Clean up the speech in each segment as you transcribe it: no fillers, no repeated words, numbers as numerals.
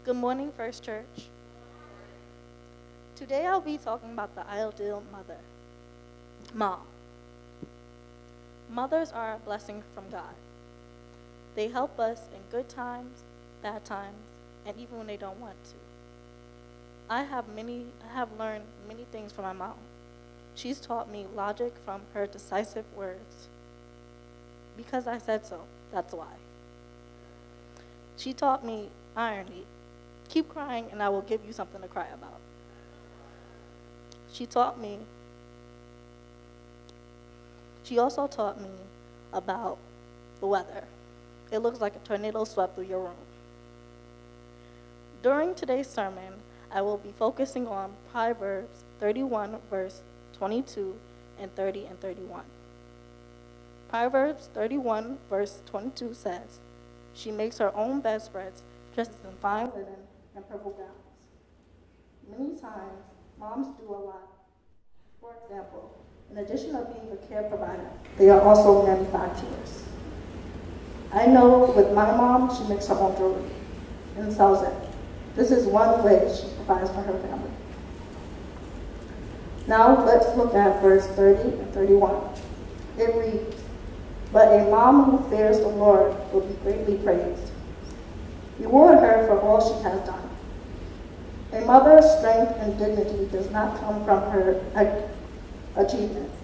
Good morning, First Church. Today I'll be talking about the ideal mother, mom. Mothers are a blessing from God. They help us in good times, bad times, and even when they don't want to. I have learned many things from my mom. She's taught me logic from her decisive words. Because I said so, that's why. She taught me irony. Keep crying and I will give you something to cry about. She also taught me about the weather. It looks like a tornado swept through your room. During today's sermon, I will be focusing on Proverbs 31, verse 22 and 30 and 31. Proverbs 31, verse 22 says, "She makes her own bedspreads, dresses in fine linen and purple gowns." Many times, moms do a lot. For example, in addition to being a care provider, they are also manufacturers. I know with my mom, she makes her own jewelry and sells it. This is one way she provides for her family. Now let's look at verse 30 and 31. It reads, "But a mom who fears the Lord will be greatly praised. Reward her for all she has done. A mother's strength and dignity does not come from her achievements.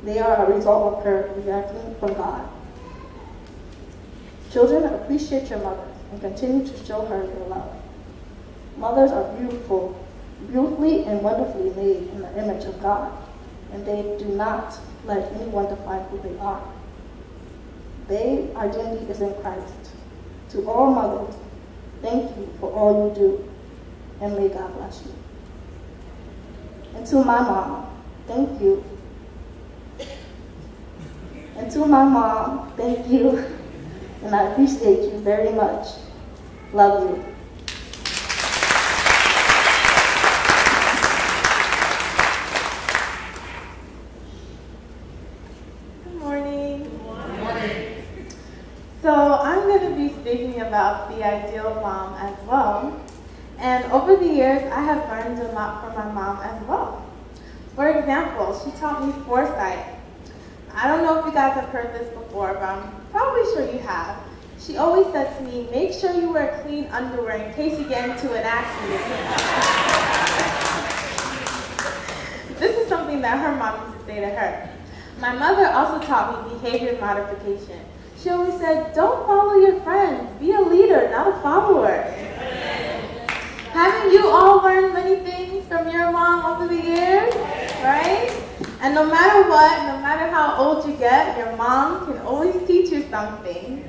They are a result of her reacting from God. Children, appreciate your mothers and continue to show her your love. Mothers are beautifully and wonderfully made in the image of God, and they do not let anyone define who they are. Their identity is in Christ. To all mothers, thank you for all you do, and may God bless you. And to my mom, thank you. And to my mom, thank you, and I appreciate you very much. Love you." Good morning. Good morning. So I'm going to be speaking about the ideal mom as well. And over the years, I have learned a lot from my mom as well. For example, she taught me foresight. I don't know if you guys have heard this before, but I'm probably sure you have. She always said to me, make sure you wear clean underwear in case you get into an accident. This is something that her mom used to say to her. My mother also taught me behavior modification. She always said, don't follow your friends. Be a leader, not a follower. Haven't you all learned many things from your mom over the years, right? And no matter what, no matter how old you get, your mom can always teach you something.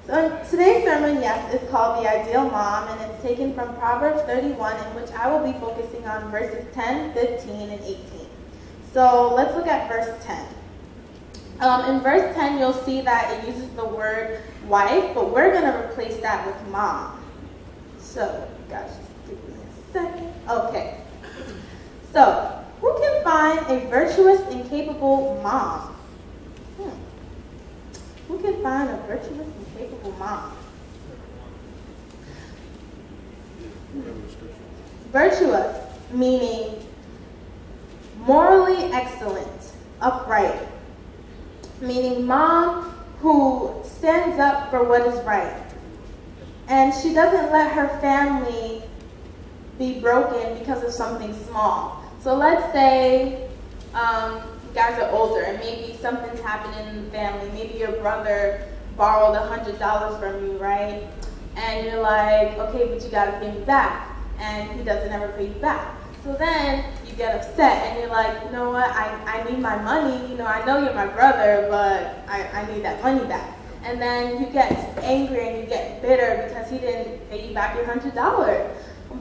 So today's sermon, yes, is called The Ideal Mom, and it's taken from Proverbs 31, in which I will be focusing on verses 10, 15, and 18. So let's look at verse 10. In verse 10, you'll see that it uses the word wife, but we're going to replace that with mom. So, guys, just give me a second. Okay. So, who can find a virtuous and capable mom? Who can find a virtuous and capable mom? Virtuous, meaning morally excellent, upright. Meaning mom who stands up for what is right. And she doesn't let her family be broken because of something small. So let's say you guys are older and maybe something's happening in the family. Maybe your brother borrowed $100 from you, right? And you're like, okay, but you gotta pay me back. And he doesn't ever pay you back. So then you get upset and you're like, you know what, I need my money. You know, I know you're my brother, but I need that money back. And then you get angry and you get bitter because he didn't pay you back your $100.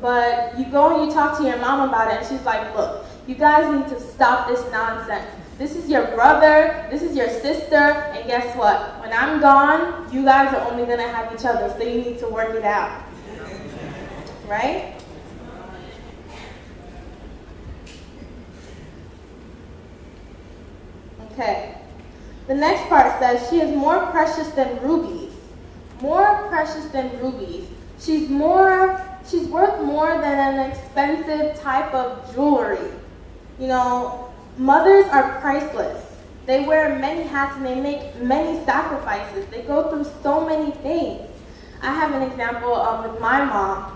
But you go and you talk to your mom about it and she's like, look, you guys need to stop this nonsense. This is your brother, this is your sister, and guess what? When I'm gone, you guys are only gonna have each other, so you need to work it out. Right? Okay. The next part says, she is more precious than rubies. more precious than rubies. She's worth more than an expensive type of jewelry. You know, mothers are priceless. They wear many hats and they make many sacrifices. They go through so many things. I have an example with my mom.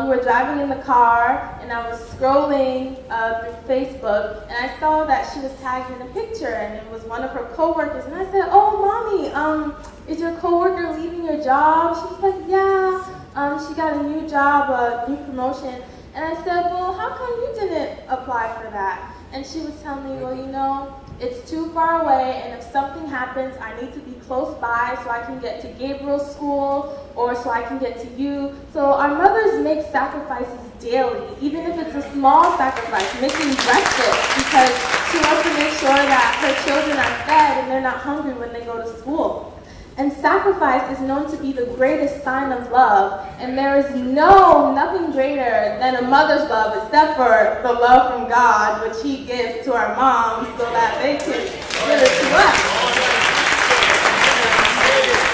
We were driving in the car and I was scrolling through Facebook and I saw that she was tagged in a picture and it was one of her coworkers, and I said, "Oh, Mommy, is your coworker leaving your job?" She was like, "Yeah, she got a new job, a new promotion." And I said, "Well, how come you didn't apply for that?" And she was telling me, "Well, you know, it's too far away, and if something happens, I need to be close by so I can get to Gabriel's school or so I can get to you." So our mothers make sacrifices daily, even if it's a small sacrifice, making breakfast because she wants to make sure that her children are fed and they're not hungry when they go to school. And sacrifice is known to be the greatest sign of love, and there is nothing greater than a mother's love except for the love from God, which He gives to our moms so that they can give it to us.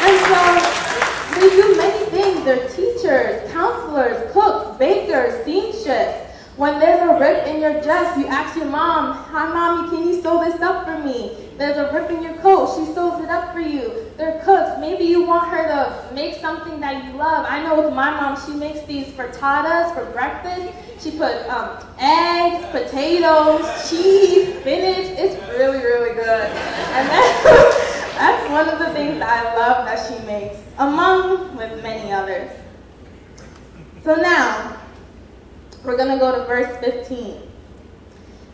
And so they do many things. They're teachers, counselors, cooks, bakers, seamstresses. When there's a rip in your dress, you ask your mom, "Hi, Mommy, can you sew this up for me?" There's a rip in your coat, she sews it up for you. They're cooks. Maybe you want her to make something that you love. I know with my mom, she makes these frittatas for breakfast. She puts eggs, potatoes, cheese, spinach. It's really, really good. And that's one of the things that I love that she makes, among with many others. So now, we're going to go to verse 15.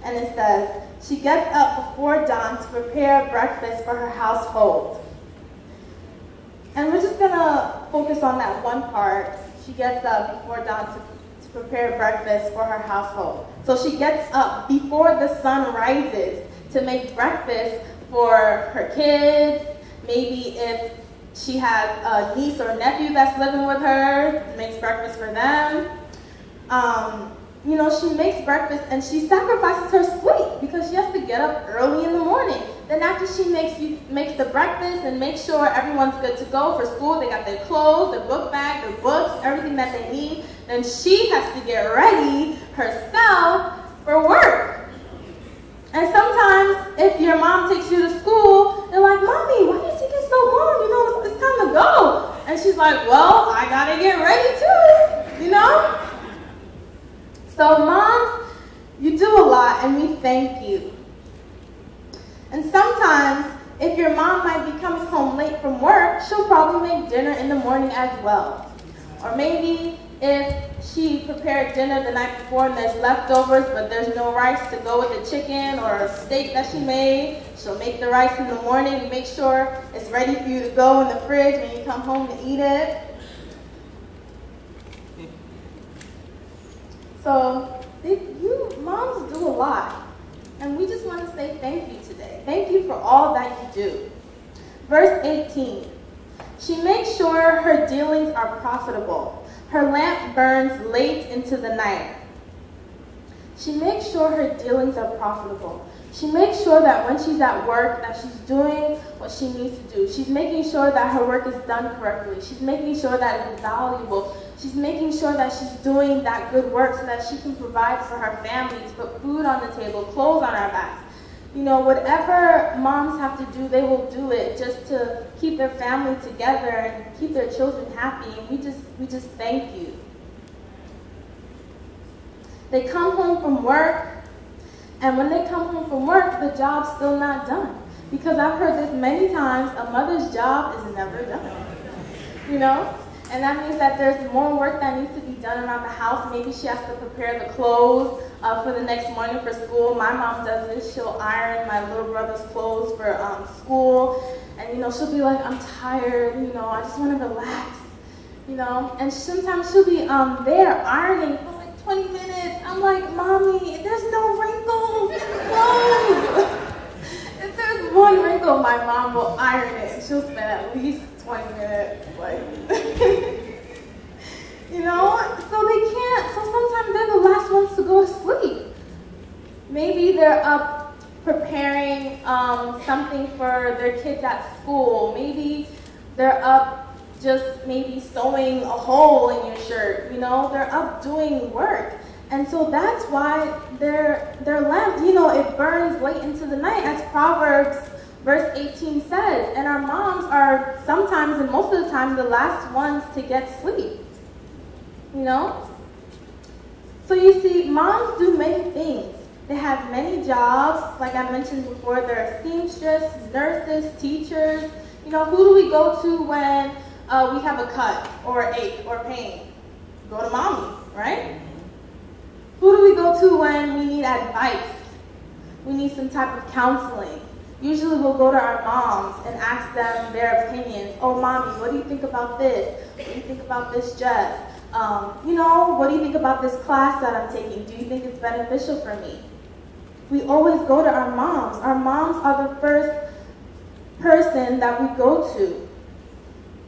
And it says, "She gets up before dawn to prepare breakfast for her household." And we're just going to focus on that one part. She gets up before dawn to prepare breakfast for her household. So she gets up before the sun rises to make breakfast for her kids. Maybe if she has a niece or nephew that's living with her, makes breakfast for them. You know, she makes breakfast and she sacrifices her sleep because she has to get up early in the morning. Then after she makes the breakfast and makes sure everyone's good to go for school, they got their clothes, their book bag, their books, everything that they need, then she has to get ready herself for work. And sometimes if your mom takes you to school, they're like, "Mommy, why are you taking so long? You know, it's time to go." And she's like, "Well, I gotta get ready too," you know? So moms, you do a lot and we thank you. And sometimes, if your mom might be coming home late from work, she'll probably make dinner in the morning as well. Or maybe if she prepared dinner the night before and there's leftovers but there's no rice to go with the chicken or a steak that she made, she'll make the rice in the morning and make sure it's ready for you to go in the fridge when you come home to eat it. So, you moms do a lot, and we just want to say thank you today. Thank you for all that you do. Verse 18, "She makes sure her dealings are profitable. Her lamp burns late into the night." She makes sure her dealings are profitable. She makes sure that when she's at work, that she's doing what she needs to do. She's making sure that her work is done correctly. She's making sure that it's valuable. She's making sure that she's doing that good work so that she can provide for her family, to put food on the table, clothes on our backs. You know, whatever moms have to do, they will do it just to keep their family together and keep their children happy. And we just thank you. They come home from work, and when they come home from work, the job's still not done. Because I've heard this many times, a mother's job is never done. You know? And that means that there's more work that needs to be done around the house. Maybe she has to prepare the clothes for the next morning for school. My mom does this. She'll iron my little brother's clothes for school. And, you know, she'll be like, "I'm tired, you know, I just want to relax," you know. And sometimes she'll be there ironing for like 20 minutes. I'm like, "Mommy, there's no wrinkles in the clothes." If there's one wrinkle, my mom will iron it. She'll spend at least 20 minutes, like, you know, so sometimes they're the last ones to go to sleep. Maybe they're up preparing something for their kids at school. Maybe they're up just maybe sewing a hole in your shirt. You know, they're up doing work. And so that's why their lamp, you know, it burns late into the night, as Proverbs verse 18 says. And our moms are sometimes, and most of the time, the last ones to get sleep. You know? So you see, moms do many things. They have many jobs. Like I mentioned before, they're seamstress, nurses, teachers. You know, who do we go to when we have a cut or ache or pain? Go to mommy, right? Who do we go to when we need advice? We need some type of counseling. Usually we'll go to our moms and ask them their opinions. Oh, mommy, what do you think about this? What do you think about this dress? You know, what do you think about this class that I'm taking? Do you think it's beneficial for me? We always go to our moms. Our moms are the first person that we go to.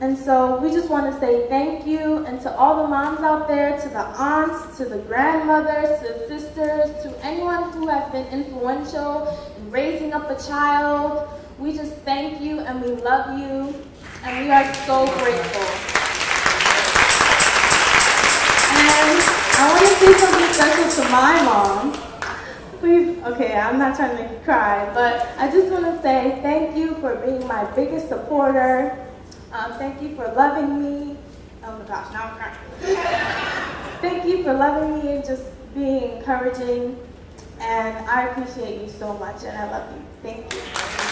And so we just want to say thank you, and to all the moms out there, to the aunts, to the grandmothers, to the sisters, to anyone who has been influential in raising up a child. We just thank you and we love you, and we are so grateful. And I want to say something special to my mom. Please, okay, I'm not trying to make you cry, but I just want to say thank you for being my biggest supporter. Thank you for loving me. Oh my gosh, now I'm crying. Thank you for loving me and just being encouraging. And I appreciate you so much, and I love you. Thank you.